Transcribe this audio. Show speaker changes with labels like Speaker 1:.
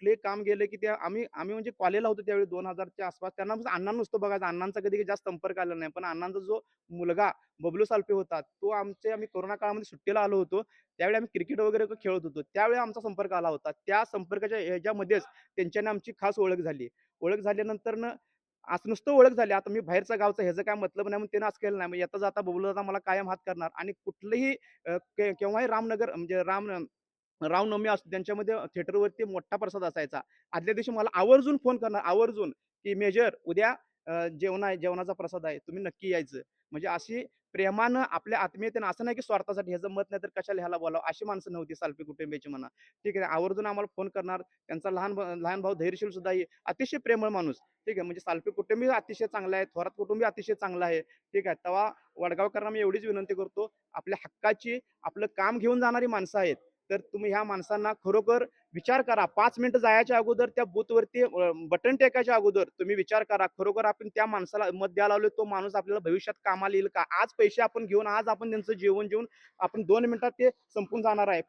Speaker 1: कुठलंही काम गेलं, की त्या आम्ही आम्ही म्हणजे कॉलेजला होतो त्यावेळी 2000च्या आसपास. त्यांना फक्त अण्णांना नुसतं बघायचं. अण्णांचा कधी जास्त संपर्क आला नाही. पण अण्णांचा जो मुलगा बबलू सालपे होता, तो आम्ही कोरोना काळामध्ये सुट्टीला आलो होतो. त्यावेळी आम्ही क्रिकेट वगैरे खेळत होतो. त्यावेळी आमचा संपर्क आला होता. त्या संपर्काच्या ह्याच्यामध्येच त्यांच्याने आमची खास ओळख झाली. ओळख झाल्यानंतरनं असं नुसतं ओळख झाली. आता मी बाहेरचा गावचा ह्याचा काय मतलब नाही म्हणून त्यानं असं केलं नाही. मग येता-जाता बबलू दादा मला कायम हात करणार आणि कुठलंही केव्हाही रामनगर म्हणजे रामनवमी असते त्यांच्यामध्ये थिएटरवरती मोठा प्रसाद असायचा. आदल्या दिवशी मला आवर्जून फोन करणार, आवर्जून, की "मेजर उद्या जेवण आहे, जेवणाचा प्रसाद आहे. तुम्ही नक्की यायचं." म्हणजे अशी प्रेमानं आपल्या आत्मीयतेनं असं नाही की स्वार्थासाठी ह्याचं मत नाही तर कशाला ह्याला बोलावं, अशी माणसं नव्हती सालपे कुटुंबियाची म्हणा. ठीक आहे. आवर्जून आम्हाला फोन करणार. त्यांचा लहान भाऊ धैर्यशील सुद्धा आहे. अतिशय प्रेमळ माणूस. ठीक आहे. म्हणजे सालपे कुटुंबी अतिशय चांगलं आहे. थोरात कुटुंबी अतिशय चांगलं आहे. ठीक आहे. तेव्हा वडगावकरांना मी एवढीच विनंती करतो, आपल्या हक्काची आपलं काम घेऊन जाणारी माणसं आहेत. तर तुम्ही ह्या माणसांना खरोखर विचार करा. 5 मिनिटं जायच्या अगोदर त्या बूथवरती बटन टेकायच्या अगोदर तुम्ही विचार करा. खरोखर आपण त्या माणसाला मत द्यायला लावलोय, तो माणूस आपल्याला भविष्यात कामाला येईल का? आज पैसे आपण घेऊन, आज आपण त्यांचं जेवण जेवून आपण 2 मिनिटात ते संपून जाणार आहे.